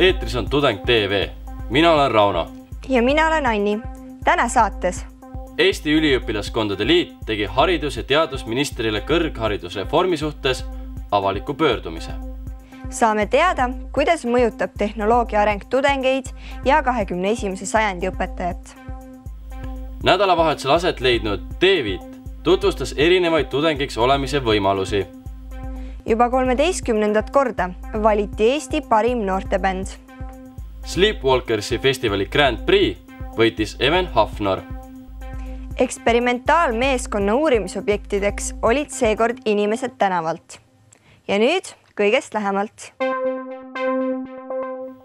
Eetris on Tudeng TV. Mina olen Rauno. Ja mina olen Anni. Täna saates. Eesti Üliõpilaskondade Liit tegi haridus- ja teadusministrile kõrgharidusreformi suhtes avaliku pöördumise. Saame teada, kuidas mõjutab tehnoloogia areng tudengeid ja 21. sajandi õpetajat. Nädalavahetusel aset leidnud David tutvustas erinevaid tudengiks olemise võimalusi. Juba 13. korda valiti Eesti parim noortebänd. Sleepwalkersi festivali Grand Prix võitis Even Hafnor. Eksperimentaalmeeskonna uurimisobjektideks olid seekord inimesed tänavalt. Ja nüüd kõigest lähemalt.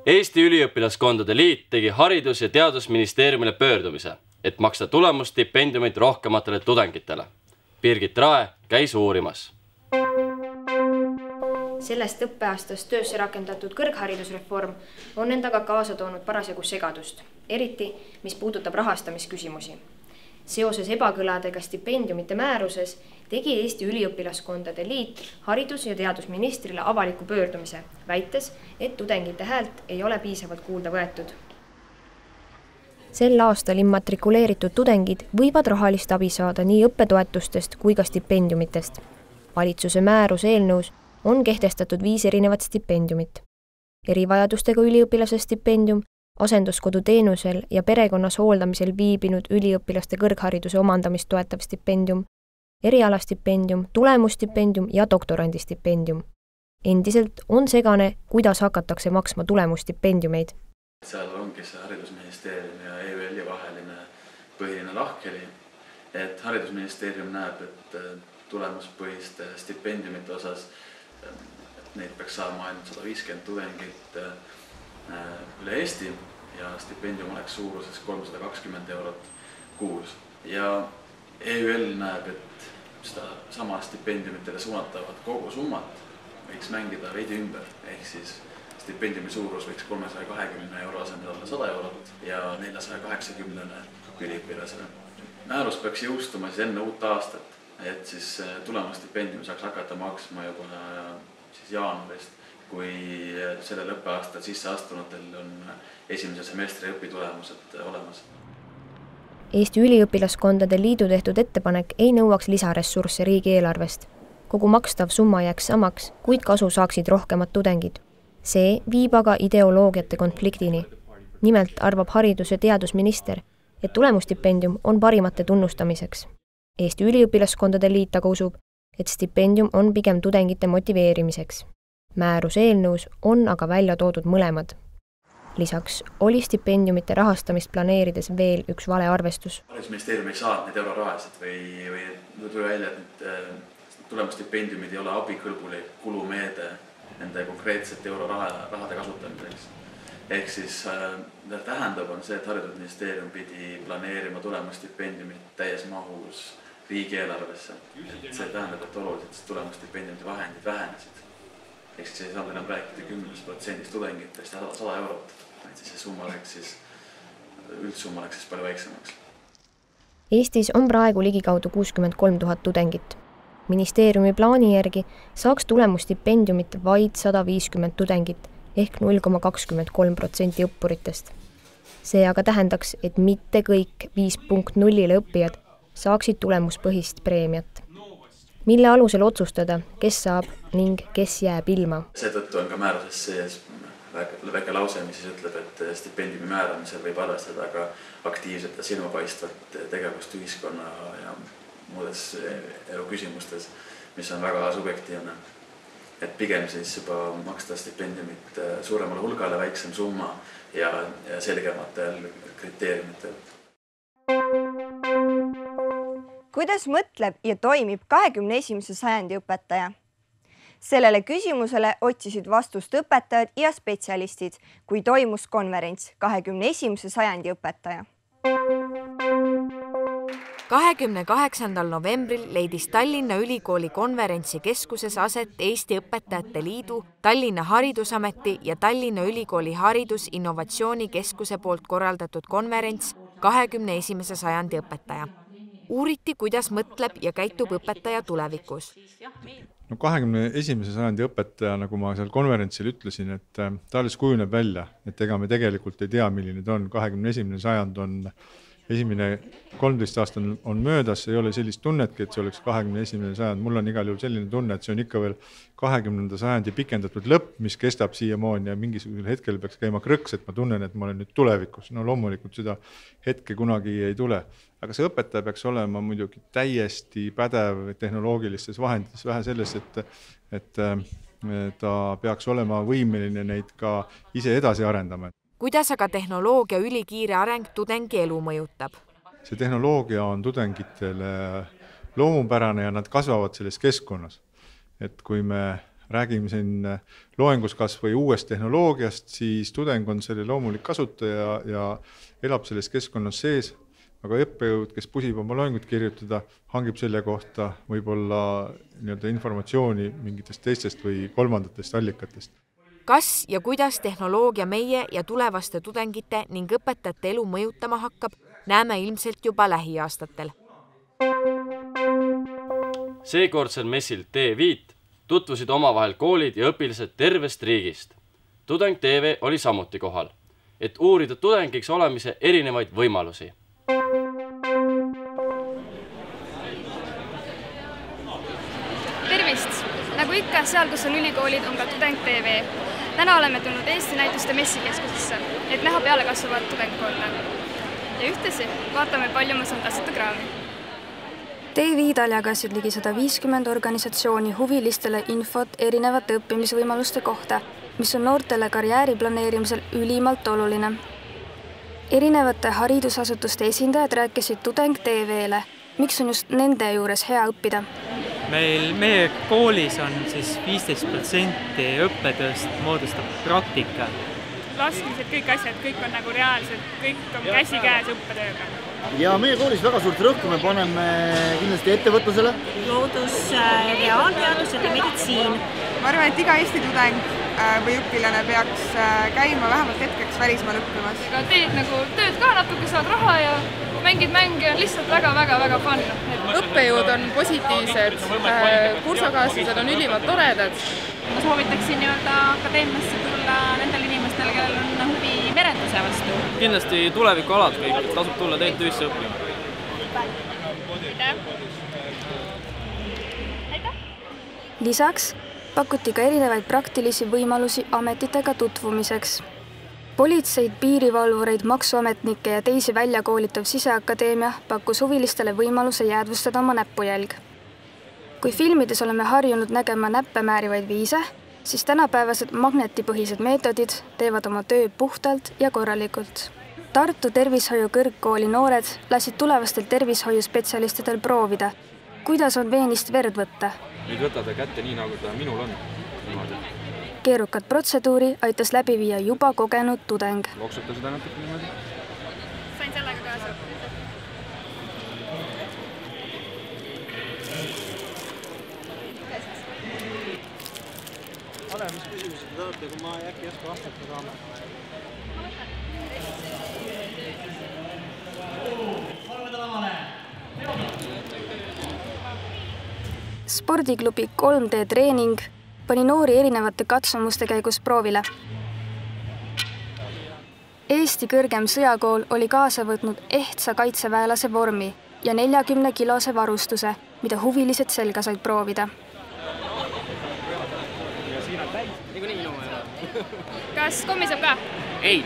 Eesti Üliõpilaskondade Liit tegi haridus- ja teadusministeeriumile pöördumise, et maksta tulemusstipendiumid rohkematele tudengitele. Birgit Rae käis uurimas. Sellest õppeaastast töösse rakendatud kõrgharidusreform on endaga kaasa toonud parasjagu segadust, eriti mis puudutab rahastamisküsimusi. Seoses ebakõladega stipendiumite määruses tegi Eesti Üliõpilaskondade Liit haridus- ja teadusministrile avaliku pöördumise, väites, et tudengite häält ei ole piisavalt kuulda võetud. Sel aastal immatrikuleeritud tudengid võivad rahalist abi saada nii õppetoetustest kui ka stipendiumitest. Valitsuse määruse eelnõus on kehtestatud 5 erinevat stipendiumit. Erivajadustega üliõpilase stipendium, asenduskodu teenusel ja perekonnas hooldamisel viibinud üliõpilaste kõrghariduse omandamist toetav stipendium, erialastipendium, tulemusstipendium ja doktorandistipendium. Endiselt on segane, kuidas hakatakse maksma tulemusstipendiumeid. Seal ongi see haridusministeerium ja EÜL-i vaheline põhiline lahkheli, et haridusministeerium näeb, et tulemuspõhiste stipendiumite osas neid peaks saama ainult 150 tudengit üle Eesti ja stipendium oleks suuruses 320 eurot kuus. Ja EÜL näeb, et seda sama stipendiumitele suunatavat kogu summat võiks mängida veidi ümber, ehk siis stipendiumi suurus võiks 320 euro asemel olla 100 eurot ja 480 üliõpilasele. Määrus peaks jõustuma siis enne uut aastat, et siis tulemusstipendium saaks hakata maksma juba jaanuarist, kui sellel õppeaastal sisse astunutel on esimese semestri õpitulemused olemas. Eesti Üliõpilaskondade Liidu tehtud ettepanek ei nõuaks lisaressursse riigieelarvest. Kogu makstav summa jääks samaks, kuid kasu saaksid rohkemad tudengid. See viib aga ideoloogiate konfliktini. Nimelt arvab haridus- ja teadusminister, et tulemusstipendium on parimate tunnustamiseks. Eesti Üliõpilaskondade Liit aga usub, et stipendium on pigem tudengite motiveerimiseks. Määruse eelnõus on aga välja toodud mõlemad. Lisaks oli stipendiumite rahastamist planeerides veel üks valearvestus. Haridusministeerium ei saa neid eurorahasid või tuli välja, et tulemusstipendiumid ei ole abikõlbulik kulumeede nende konkreetsete eurorahade kasutamiseks. Ehk siis mida tähendab on see, et haridusministeerium pidi planeerima tulemusstipendiumid täies mahus riigieelarvesse. See tähendab, et oluliselt tulemusstipendiumide vahendid vähenesid. Ehk siis ei saanud enam rääkida 10% tudengitest ja 100 eurot. See summa läks siis, üldsumma läks siis palju väiksemaks. Eestis on praegu ligikaudu 63 000 tudengit. Ministeeriumi plaani järgi saaks tulemusstipendiumit vaid 150 tudengit ehk 0,23% õppuritest. See aga tähendaks, et mitte kõik 5.0 õppijad saaksid tulemuspõhist preemiat. Mille alusel otsustada, kes saab ning kes jääb ilma? Seetõttu on ka määruses sees väike lause, mis siis ütleb, et stipendiumi määramisel võib arvestada ka aktiivset ja silmapaistvat tegevust ühiskonna ja muudes eluküsimustes, mis on väga subjektiivne. Et pigem siis juba maksta stipendiumit suuremale hulgale, väiksem summa ja selgematel kriteeriumitel. Kuidas mõtleb ja toimib 21. sajandi õpetaja? Sellele küsimusele otsisid vastust õpetajad ja spetsialistid, kui toimus konverents 21. sajandi õpetaja. 28. novembril leidis Tallinna Ülikooli konverentsikeskuses aset Eesti Õpetajate Liidu, Tallinna Haridusameti ja Tallinna Ülikooli Haridusinnovatsioonikeskuse poolt korraldatud konverents 21. sajandi õpetaja. Uuriti, kuidas mõtleb ja käitub õpetaja tulevikus. No 21. sajandi õpetaja, nagu ma seal konverentsil ütlesin, et ta alles kujuneb välja, et ega me tegelikult ei tea, milline ta on. 21. sajand on esimene 13 aastat on möödas, ei ole sellist tunnetki, et see oleks 21. sajand. Mul on igal juhul selline tunne, et see on ikka veel 20. sajandi pikendatud lõpp, mis kestab siiamaani ja mingisugusel hetkel peaks käima krõks, et ma tunnen, et ma olen nüüd tulevikus. No loomulikult seda hetke kunagi ei tule. Aga see õpetaja peaks olema muidugi täiesti pädev tehnoloogilistes vahendites, vähe sellest, et ta peaks olema võimeline neid ka ise edasi arendama. Kuidas aga tehnoloogia ülikiire areng tudengi elu mõjutab? See tehnoloogia on tudengitele loomupärane ja nad kasvavad selles keskkonnas. Et kui me räägime siin loengus kas või uuest tehnoloogiast, siis tudeng on selle loomulik kasutaja ja elab selles keskkonnas sees. Aga õppejõud, kes pusib oma loengut kirjutada, hangib selle kohta võib-olla informatsiooni mingitest teistest või kolmandatest allikatest. Kas ja kuidas tehnoloogia meie ja tulevaste tudengite ning õpetajate elu mõjutama hakkab, näeme ilmselt juba lähiaastatel. Seekordsel messil T5 tutvusid omavahel koolid ja õpilased tervest riigist. Tudeng TV oli samuti kohal, et uurida tudengiks olemise erinevaid võimalusi. Tervist! Nagu ikka, seal, kus on ülikoolid, on ka Tudeng TV. Täna oleme tulnud Eesti näituste messikeskusesse, et näha peale kasvavat tudengkonda. Ja ühtesi vaatame paljumas on tasuta kraami. T5-l jagasid ligi 150 organisatsiooni huvilistele infot erinevate õppimisvõimaluste kohta, mis on noortele karjääri planeerimisel ülimalt oluline. Erinevate haridusasutuste esindajad rääkisid Tudeng TV-le, miks on just nende juures hea õppida. Meie koolis on siis 15% õppetööst moodustab praktika. Laskmised, kõik asjad, kõik on nagu reaalselt, kõik on käsikäes õppetööga. Ja meie koolis väga suurt rõhku me paneme kindlasti ettevõtlusele. Loodus, reaalteadused ja meditsiin. Ma arvan, et iga Eesti tudeng või õpilane peaks käima vähemalt hetkeks välismaal õppimas. Ega teed nagu tööd ka natuke, saad raha ja mängid mänge, on lihtsalt väga fun. Õppejõud on positiivsed, kursakaaslased on ülimalt toredad. Ma soovitaksin akadeemiasse tulla nendel inimestel, kellel on huvi merenduse vastu. Kindlasti tulevikualad kõik, tasub tulla teilt ühisse õppima. Lisaks pakuti ka erinevaid praktilisi võimalusi ametitega tutvumiseks. Politseid, piirivalvureid, maksuametnikke ja teisi välja koolitav Siseakadeemia pakkus huvilistele võimaluse jäädvustada oma näpujälg. Kui filmides oleme harjunud nägema näppe määrivaid viise, siis tänapäevased magnetipõhised meetodid teevad oma töö puhtalt ja korralikult. Tartu Tervishoiu Kõrgkooli noored lasid tulevastel tervishoiuspetsialistidel proovida, kuidas on veenist verd võtta. Nüüd võtada kätte nii, nagu ta minul on. Keerukat protseduuri aitas läbi viia juba kogenud tudeng. Loksuta seda natuke niimoodi. Sain sellega kaasa. Ole, mis küsimused tahate, kui ma äkki jäsku vastata saama? Spordiklubi 3D treening pani noori erinevate katsumuste käigus proovile. Eesti kõrgem sõjakool oli kaasa võtnud ehtsa kaitseväelase vormi ja 40-kilose varustuse, mida huvilised selga said proovida. Kas kommi saab ka? Ei.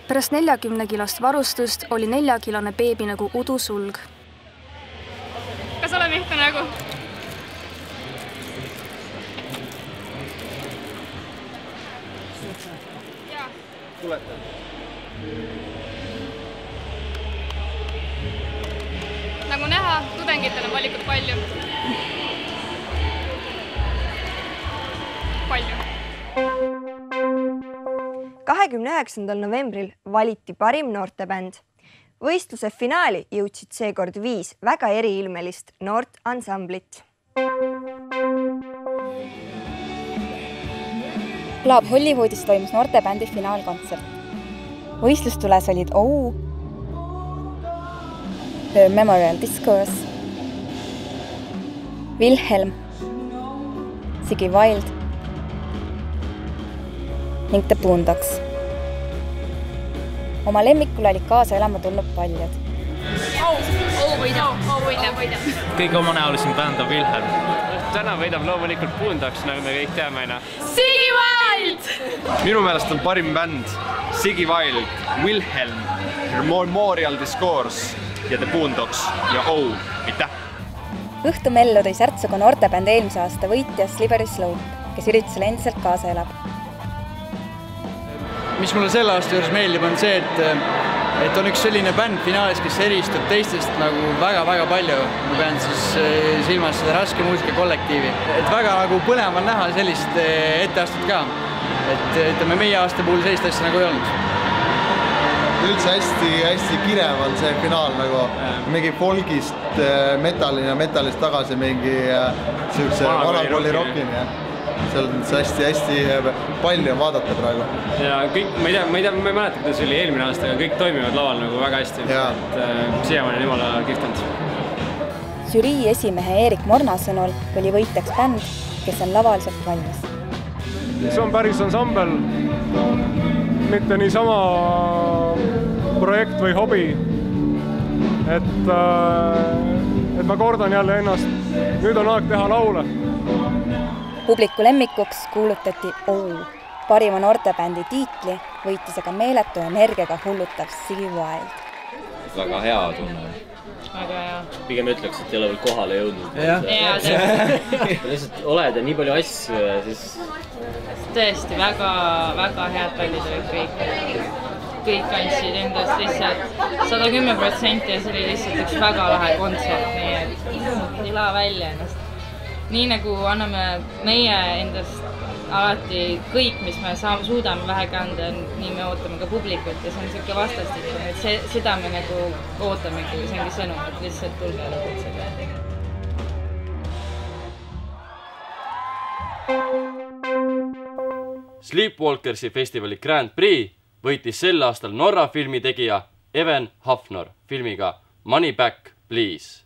Pärast 40-kilost varustust oli 4-kilone beebi nagu udusulg. Kas oleme ühte nägu? Tuleta. Nagu näha, tudengitel on valikut palju. Palju. 29. novembril valiti parim noortebänd. Võistluse finaali jõudsid seekord 5 väga eriilmelist noort ansamblit. Club Hollywoodis toimus noortebändi finaalkontsert. Võistlustules olid OU, The Memorial Discourse, Wilhelm, Ziggy Wild ning The Boondocks. Oma lemmikul olid kaasa elama tulnud paljud. võidab. Kõige omanäolisem bänd on Wilhelm. Täna võidab loomulikult Boondocks, nagu me kõik teame. Ziggy Wild! Minu meelest on parim bänd Ziggy Wild, Wilhelm, Memorial Discourse ja The Boondocks ja OU. Aitäh! Õhtumellu tõi Särtsuga noortebänd eelmise aasta võitja Slippery Slope, kes üritusel endiselt kaasa elab. Mis mulle selle aasta juures meeldib on see, et on üks selline bänd finaalis, kes eristub teistest nagu väga-väga palju. Ma pean siis silmas seda raske muusikakollektiivi. Et väga nagu põnev on näha sellist etteastut ka. Et ütleme, meie aasta puhul sellist asja nagu ei olnud. Üldse hästi kirev on see finaal nagu mingi folgist metallini ja metallist tagasi mingi vanakooli rockini. Seal on hästi palju vaadata praegu. Ja kõik, ma ei mäleta, kuidas oli eelmine aasta, aga kõik toimivad laval nagu väga hästi. Siiamaani on jumala kihvtanud. Žürii esimehe Erik Morna sõnul oli võitjaks bänd, kes on lavaliselt valmis. See on päris ansambel, mitte niisama projekt või hobi. Et ma kordan jälle ennast, nüüd on aeg teha laule. Publiku lemmikuks kuulutati OU. Parima noortebändi tiitli võitis aga meeletu energiaga hullutav Ziggy Wild. Väga hea tunne. Väga hea. Pigem ütleks, et ei ole veel kohale jõudnud. Lihtsalt oled ja nii palju asju ja siis... Tõesti, väga head bändid olid kõik. Kõik andsid endast lihtsalt 110% ja see oli lihtsalt üks väga lahe kontsert, nii et ila välja ennast. Nii nagu anname meie endast alati kõik, mis me suudame vähegi anda, nii me ootame ka publikut ja see on selline vastastikku, et seda me nagu ootamegi, see ongi sõnum, et lihtsalt tulge lõputsega. Sleepwalkersi festivali Grand Prix võitis sel aastal Norra filmitegija Even Hafnor filmiga Money Back, Please.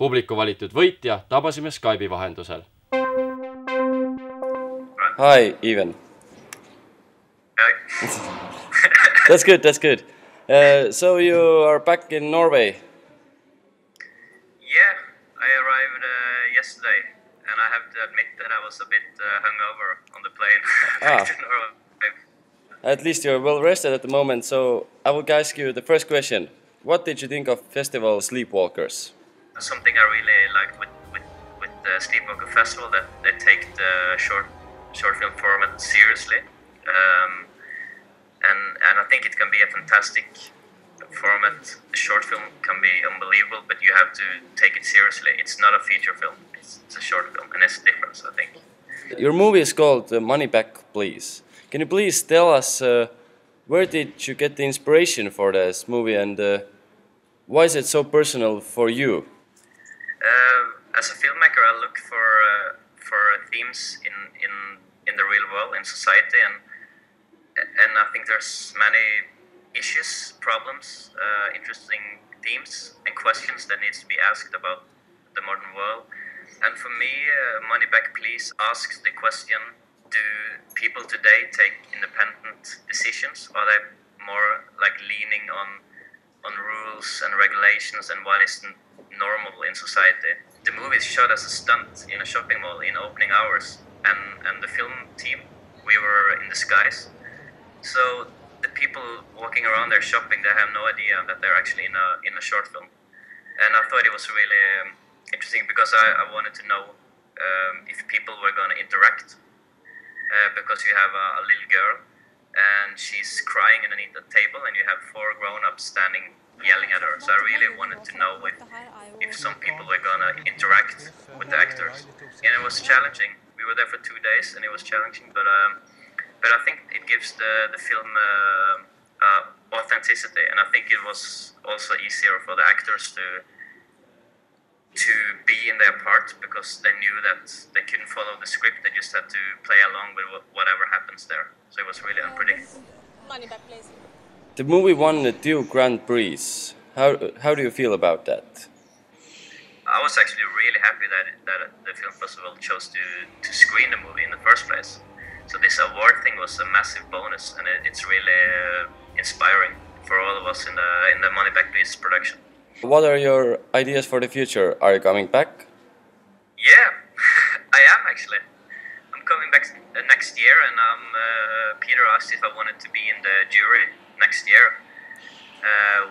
Publiku valitud võitja tabasime Skype'i vahendusel. Hi, Even. That's good. So you are back in Norway? Yeah, I arrived yesterday and I have to admit that I was a bit hungover on the plane back to Norway. At least you're well rested at the moment, so I will ask you the first question. What did you think of Festival Sleepwalkers? Something I really like with the Sleepwalker Festival, that they take the short film format seriously, and I think it can be a fantastic format. The short film can be unbelievable, but you have to take it seriously. It's not a feature film, it's a short film, and it's a difference, I think. Your movie is called Money Back, Please. Can you please tell us where did you get the inspiration for this movie, and why is it so personal for you? As a filmmaker, I look for themes in the real world, in society, and I think there's many issues, problems, interesting themes and questions that needs to be asked about the modern world. And for me, Money Back, Please asks the question: do people today take independent decisions? Are they more like leaning on rules and regulations and what is normal in society? The movie is shot as a stunt in a shopping mall in opening hours, and the film team, we were in disguise. So the people walking around there shopping, they have no idea that they're actually in a short film. And I thought it was really interesting because I wanted to know if people were going to interact. Because you have a little girl and she's crying underneath the table and you have 4 grown-ups standing yelling at her. So I really wanted to know if some people were going to interact with the actors. And it was challenging. We were there for 2 days and it was challenging, but I think it gives the film authenticity authenticity, and I think it was also easier for the actors to be in their part because they knew that they couldn't follow the script. They just had to play along with whatever happens there. So it was really unpredictable. The movie won 2 Grand Prix. How do you feel about that? I was actually really happy that the film festival chose to screen the movie in the first place. So this award thing was a massive bonus, and it's really inspiring for all of us in the Money Back Please production. What are your ideas for the future? Are you coming back? Yeah, I am actually. I'm coming back next year, and Peter asked if I wanted to be in the jury next year,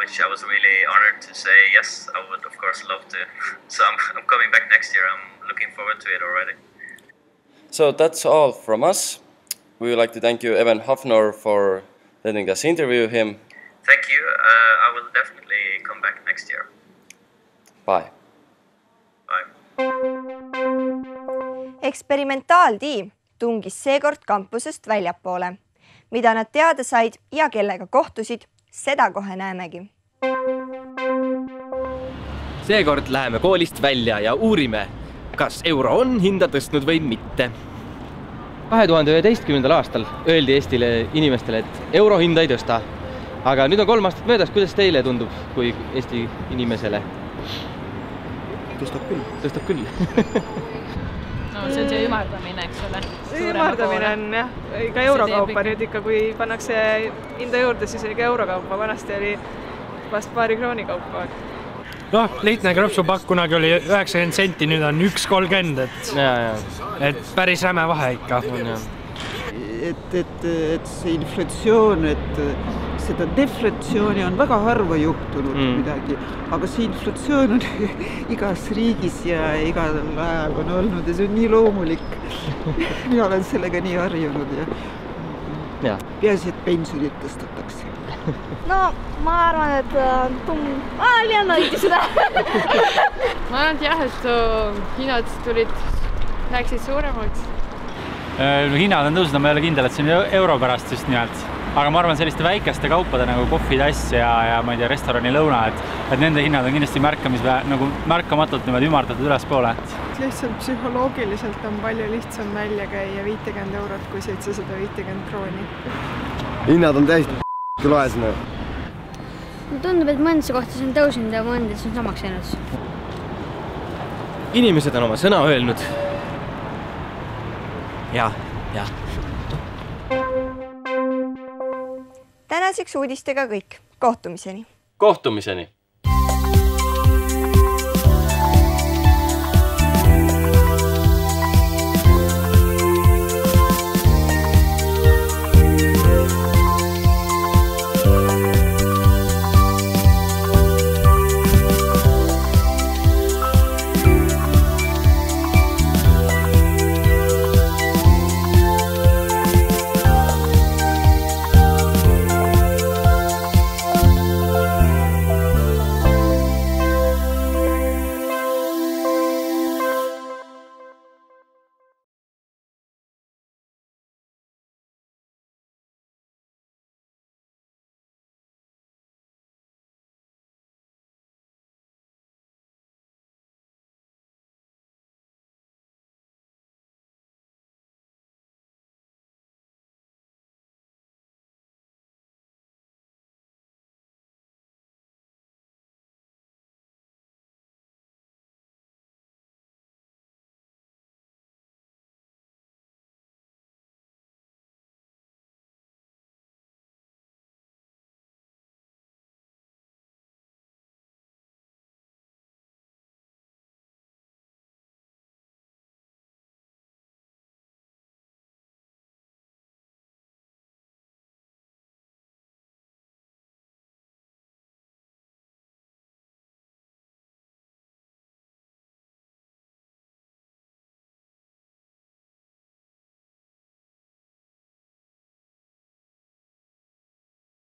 which I was really honored to say yes. I would of course love to. So I'm coming back next year. I'm looking forward to it already. So that's all from us. We would like to thank you, Evan Hafnor, for letting us interview him. Thank you. I will definitely come back next year. Bye. Eksperimentaaltiim tungis seekord kampusest väljapoole. Mida nad teada said ja kellega kohtusid, seda kohe näemegi. Seekord läheme koolist välja ja uurime, kas euro on hinda tõstnud või mitte. 2011. aastal öeldi Eestile inimestele, et euro hinda ei tõsta. Aga nüüd on 3 aastat möödas, kuidas teile tundub kui Eesti inimesele? Tõstab küll. Tõstab küll. No see on see ümardamine, eks ole. Ümardamine on jah, ka eurokaupa nüüd ikka, kui pannakse hinda juurde, siis oli ka eurokaupa. Vanasti oli vast paari krooni kaupa. Noh, lihtne krõpsupakk kunagi oli 90 senti, nüüd on 1,30, et päris räme vahe ikka. Et see inflatsioon, et seda deflatsiooni on väga harva juhtunud midagi, aga see inflatsioon on igas riigis ja igal ajal on olnud ja see on nii loomulik. Mina olen sellega nii harjunud ja peaasi, et pensionid tõstatakse. No, ma arvan, et liian õigi seda. Ma arvan, et jah, et hinnad läheksid suuremaks. Hinnad on tõusnud, ma ei ole kindel, et see on euro pärast just nimelt. Aga ma arvan, selliste väikeste kaupade nagu kohvitass ja ma ei tea, restorani lõuna, et nende hinnad on kindlasti märkamatult ümardatud ülespoole. Lihtsalt psühholoogiliselt on palju lihtsam välja käia 50 eurot kui 750 krooni. Hinnad on täiesti loes. Mulle tundub, et mõndasse kohtas on tõusnud ja mõndas on samaks jäänud. Inimesed on oma sõna öelnud. Ja. Tänaseks uudistega kõik. Kohtumiseni. Kohtumiseni.